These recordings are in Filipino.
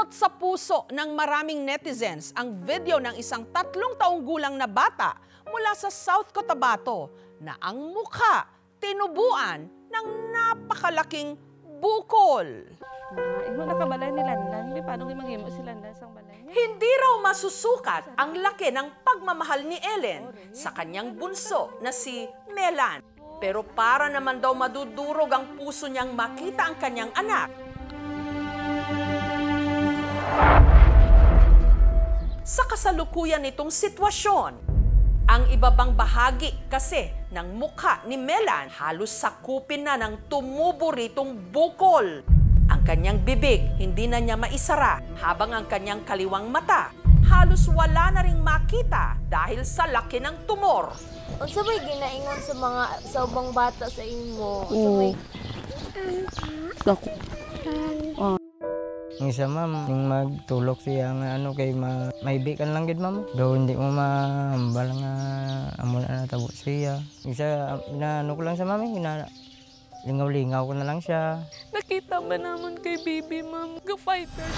Sumalot sa puso ng maraming netizens ang video ng isang 3 taong gulang na bata mula sa South Cotabato na ang mukha tinubuan ng napakalaking bukol. Imo nakabalay ni Lanlan, di paano manghimo si Lanlan sang balay niya? Hindi raw masusukat ang laki ng pagmamahal ni Ellen sa kanyang bunso na si Melan. Pero para naman daw madudurog ang puso niyang makita ang kanyang anak. Sa kasalukuyan nitong sitwasyon, ang ibabang bahagi kasi ng mukha ni Melan halos sakupin na ng tumubo ritong bukol. Ang kanyang bibig hindi na niya maisara habang ang kanyang kaliwang mata halos wala na ring makita dahil sa laki ng tumor. Unsa may ginaingon sa mga ubang bata sa imo? Dako. Yung isa ma'am, yung magtulok siya nga kay maibikan lang gid ma'am. Daw hindi mo mahambal nga amo na natabo siya. Isa inaano ko lang sa ma'am, lingaw-lingaw ko na lang siya. Nakita ba naman kay baby ma'am, ga-fighter.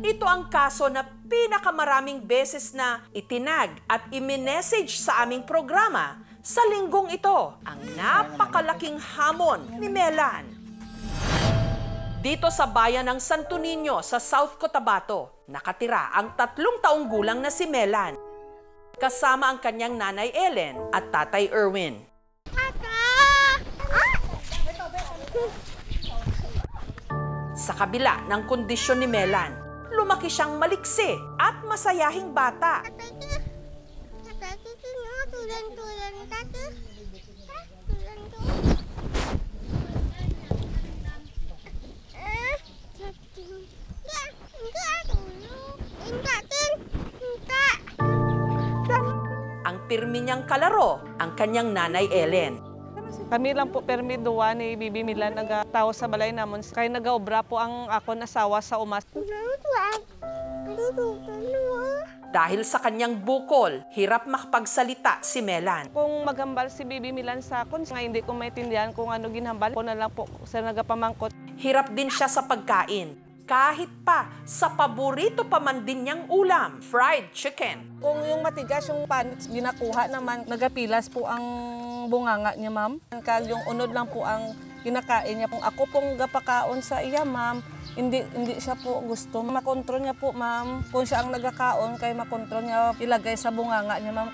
Ito ang kaso na pinakamaraming beses na itinag at i-message sa aming programa sa linggong ito, ang napakalaking hamon ni Melan. Dito sa bayan ng Santo Niño sa South Cotabato, nakatira ang 3 taong gulang na si Melan, kasama ang kanyang nanay Ellen at tatay Erwin. Sa kabila ng kondisyon ni Melan, lumaki siyang maliksi at masayahing bata. Ang pirmi niyang kalaro, ang kanyang nanay Ellen. Kami lang po permi duwa ni Bibi Milan nagatawo sa balay namon. Kay nagaobra po ang akon asawa sa umas. Dahil sa kanyang bukol, hirap makapagsalita si Melan. Kung magambal si Bibi Milan sa akon, nga hindi ko maintindihan kung ano ginhambal, ko na lang po sa nagapamangkot. Hirap din siya sa pagkain. Kahit pa sa paborito pa man din niyang ulam, fried chicken. Kung yung matigas yung panits ginakuha naman, nagapilas po ang bunganga niya, ma'am. Kag yung unod lang po ang kinakain niya. Kung ako pong gapakaon sa iya, ma'am, hindi siya po gusto. Makontrol niya po, ma'am. Kung siya ang nagakaon, kay makontrol niya ilagay sa bunganga niya, ma'am.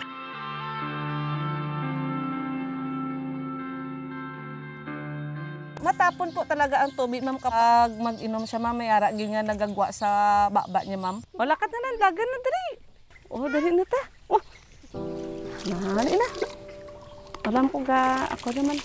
Matapon po talaga ang tubig, ma'am, kapag mag-inom siya, ma'am. May aragin nga nagagwa sa baba niya, ma'am. Wala ka na lang, dagan na dali. Oh, dali na ta. Oh, dali na. Alam ko ga, ako naman.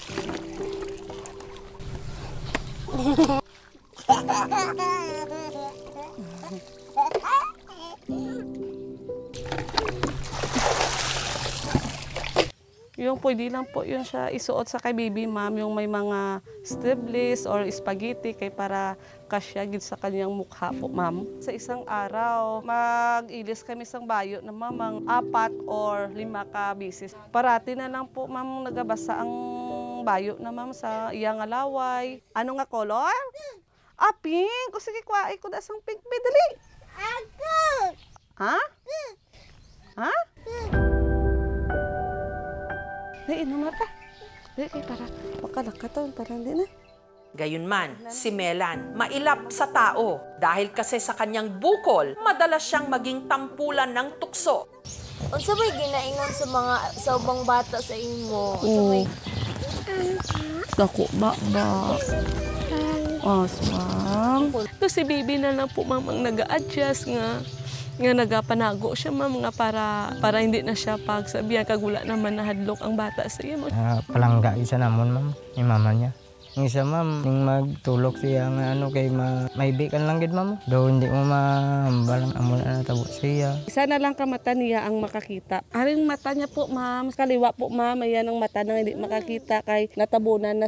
Yung pwede lang po yun siya isuot sa kay baby ma'am, yung may mga striptease or spaghetti kay para kasya gid sa kanyang mukha po, ma'am. Sa isang araw, mag-ilis kami sang bayo na mamang 4 or 5 ka bisis. Parati na lang po, ma'am, nagabasa ang bayo na, ma'am, sa iyang alaway. Ano nga color? Ah, pink. O sige, kuwain ko da sang pink. Dali. Ha? Ha? Ay, ino mata. Dili kay para makalakaton, para hindi na. Gayunman, si Melan mailap sa tao dahil kasi sa kanyang bukol, madalas siyang maging tampulan ng tukso. Unsa may ginaingon sa ubang bata sa imo? Dako ba? Aswang. To si baby na lang po, ma'am, ang nag-a-adjust nga nagapanago siya, ma'am, nga para hindi na siya pagsabihan kagula naman nahadlok ang bata sa iyo. Palangga isa namon ma'am, yung mama niya. Yung isa ma'am, yung magtulok siya nga kay maibikan lang gid ma'am. Daw hindi mo mahambal amo na natabo siya. Isa na lang ka mata niya ang makakita. Aring mata niya po, ma'am, kaliwa po, ma'am, ayan ang mata na hindi makakita kay natabunan na.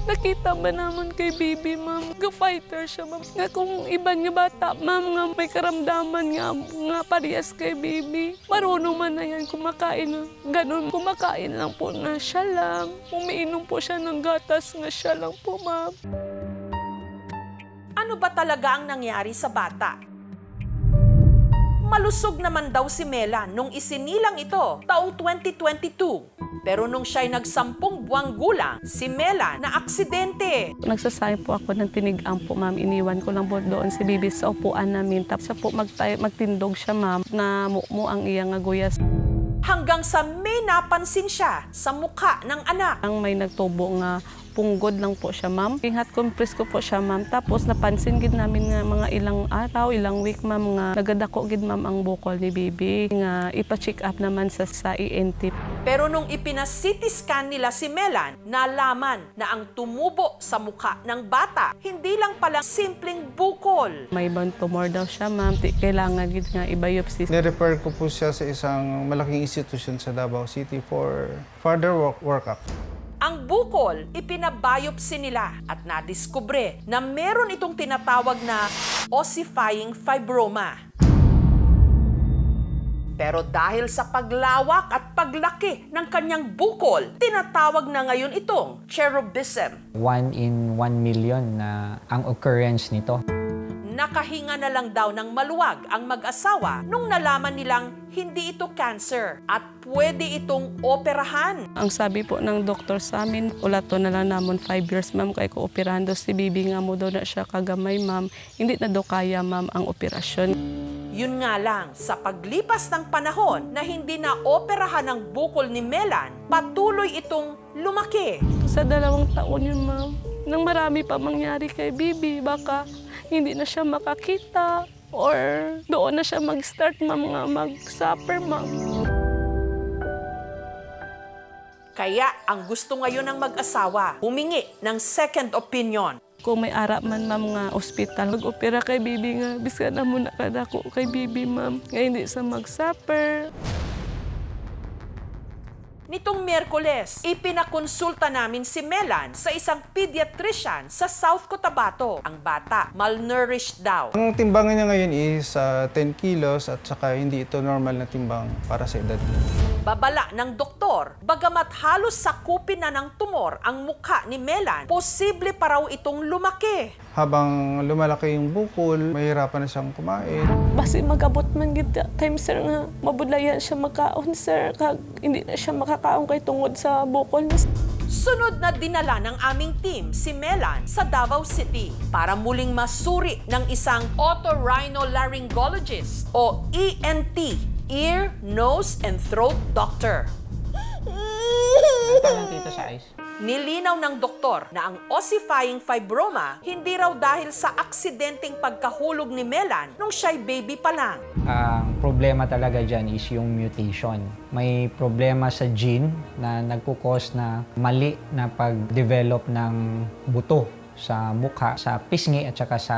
Nakita ba naman kay baby, ma'am? Ga-fighter siya, ma'am. Nga kung iba niya bata, ma'am, nga may karamdaman nga parehas kay baby. Marunong man na yan kumakain. Ganun, kumakain lang po na siya lang. Umiinom po siya ng gatas nga siya lang po, ma'am. Ano ba talaga ang nangyari sa bata? Malusog naman daw si Melan nung isinilang ito taong 2022. Pero nung siya'y nag-10 buwang gulang, si Melan na aksidente. Nagsasayang po ako ng tinigang po, ma'am. Iniwan ko lang po doon si Bibi sa upuan namin. Tapos siya po magtindog siya, ma'am, na mo ang iyang aguyas. Hanggang sa may napansin siya sa mukha ng anak. Ang may nagtubo nga punggod lang po siya, ma'am. Hot compress ko po siya, ma'am. Tapos napansin gid namin nga mga ilang araw, ilang week, ma'am, nga nagadako gid, ma'am, ang bukol ni Bibi. Nga ipa-check up naman sa ENT. Pero nung ipina-CT scan nila si Melan, nalaman na ang tumubo sa mukha ng bata, hindi lang pala simpleng bukol. May ibang tumor daw siya, ma'am. Kailangan gid nga i-biopsy. Nirefer ko po siya sa isang malaking institusyon sa Davao City for further workup. Ang bukol, ipinabiopsy nila at nadiskubre na meron itong tinatawag na ossifying fibroma. Pero dahil sa paglawak at paglaki ng kanyang bukol, tinatawag na ngayon itong cherubism. 1 in 1 million na ang occurrence nito. Nakahinga na lang daw ng maluwag ang mag-asawa nung nalaman nilang hindi ito cancer at pwede itong operahan. Ang sabi po ng doktor sa amin, ulato na lang namon 5 years, ma'am, kay ko operando si Bibi nga mo daw na siya kagamay, ma'am. Hindi na daw kaya, ma'am, ang operasyon. Yun nga lang, sa paglipas ng panahon na hindi na operahan ang bukol ni Melan, patuloy itong lumaki. Sa 2 taon yun, ma'am. Nang marami pa mangyari kay Bibi, baka hindi na siya makakita or doon na siya mag-start, ma'am, nga mag-suffer, ma'am. Kaya ang gusto ngayon ng mag-asawa, humingi ng second opinion. Kung may ara man, ma'am, nga ospital, mag-opera kay Bibi nga, biska na muna kadako kay Bibi, ma'am, nga hindi sa mag-suffer. Nitong Miyerkules, ipinakonsulta namin si Melan sa isang pediatrician sa South Cotabato. Ang bata, malnourished daw. Ang timbangan niya ngayon is 10 kilos at saka hindi ito normal na timbang para sa edad niya. Babala ng doktor, bagamat halos sakupin na ng tumor ang mukha ni Melan, posible pa raw itong lumaki. Habang lumalaki yung bukol, mahirapan na siyang kumain. Basi magabot man gid time, sir, nga mabudlayan siya makaon, sir, kag hindi na siya makakaon kay tungod sa bukol niya. Sunod na dinala ng aming team si Melan sa Davao City para muling masuri ng isang otorhinolaryngologist o ENT, ear, nose, and throat doctor. Nilinaw ng doktor na ang ossifying fibroma hindi raw dahil sa aksidenteng pagkahulog ni Melan nung siya'y baby pa lang. Ang problema talaga dyan is yung mutation. May problema sa gene na nagkukos na mali na pag-develop ng buto sa mukha, sa pisngi at saka sa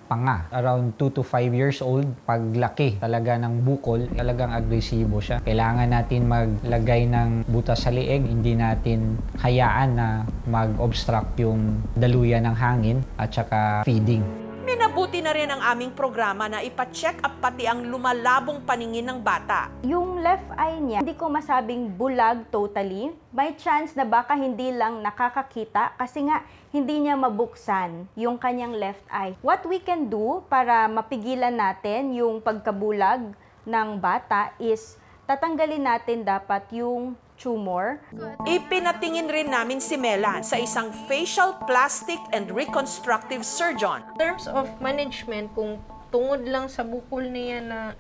panga. Around 2 to 5 years old, paglaki talaga ng bukol, talagang agresibo siya. Kailangan natin maglagay ng butas sa liig, hindi natin hayaan na mag-obstruct yung daluyan ng hangin at saka feeding. Minabuti na rin ang aming programa na ipa-check up pati ang lumalabong paningin ng bata. Yung left eye niya, hindi ko masabing bulag totally. May chance na baka hindi lang nakakakita kasi nga hindi niya mabuksan yung kanyang left eye. What we can do para mapigilan natin yung pagkabulag ng bata is tatanggalin natin dapat yung tumor. Ipinatingin rin namin si Melan sa isang facial plastic and reconstructive surgeon. In terms of management, kung tungod lang sa bukol niya na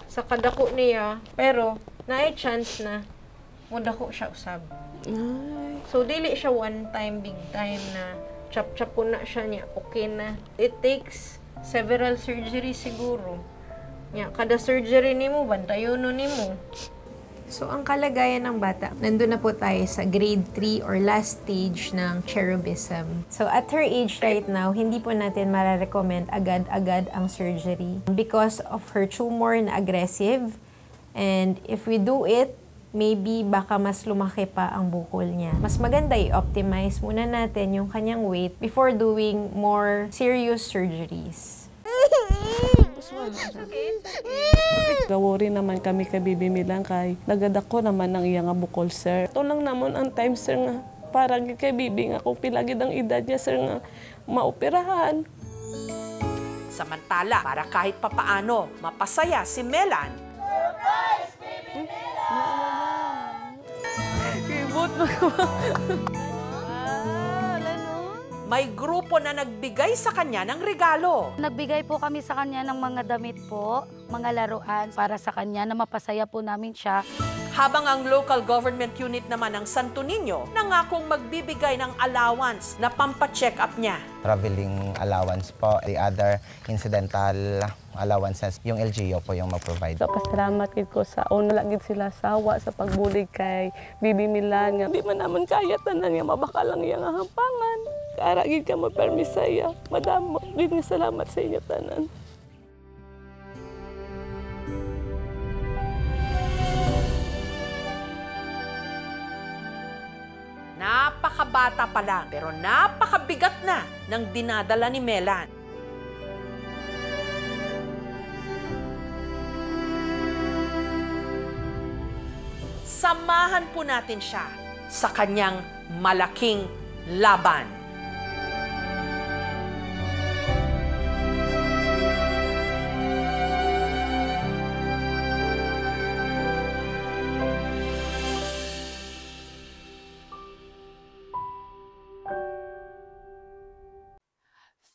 sa kadako niya, pero naay chance na mudako siya usab. So dili siya one time, big time na chap-chap po na siya niya, okay na. It takes several surgeries siguro. Nya, kada surgery nimo bantayono nimo. So, ang kalagayan ng bata, nandun na po tayo sa grade 3 or last stage ng cherubism. So, at her age right now, hindi po natin mararecommend agad-agad ang surgery because of her tumor na aggressive. And if we do it, maybe baka mas lumaki pa ang bukol niya. Mas maganda i-optimize muna natin yung kanyang weight before doing more serious surgeries. Gawori naman kami kay Bibi Milang kay nagadako naman ang iya nga bukol, sir. Ito lang naman ang time, sir, nga para kay Bibi nga kung pilagid ang edad niya, sir, nga maoperahan. Samantala, para kahit papaano mapasaya si Melan, Ibot mo. may grupo na nagbigay sa kanya ng regalo. Nagbigay po kami sa kanya ng mga damit po, mga laruan para sa kanya na mapasaya po namin siya. Habang ang local government unit naman ng Santo Niño nangakong magbibigay ng allowance na pampacheck up niya. Traveling allowance po. The other incidental allowances, yung LGU po yung mag-provide. So, pasalamat gid ko sa una lagid sila sawa sa pagbulig kay Bibi Milan nga. Di man naman kaya tanan nga mabakalang iyang hampangan. Kara gid ka mo permisaya. Madam, gid nga salamat sa inyo tanan. Napakabata pa lang pero napakabigat na ng dinadala ni Melan. Samahan po natin siya sa kanyang malaking laban.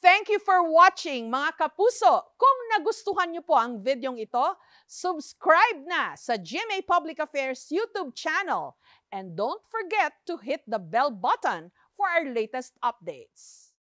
Thank you for watching, mga kapuso. Kung nagustuhan niyo po ang videong ito, subscribe na sa GMA Public Affairs YouTube channel. And don't forget to hit the bell button for our latest updates.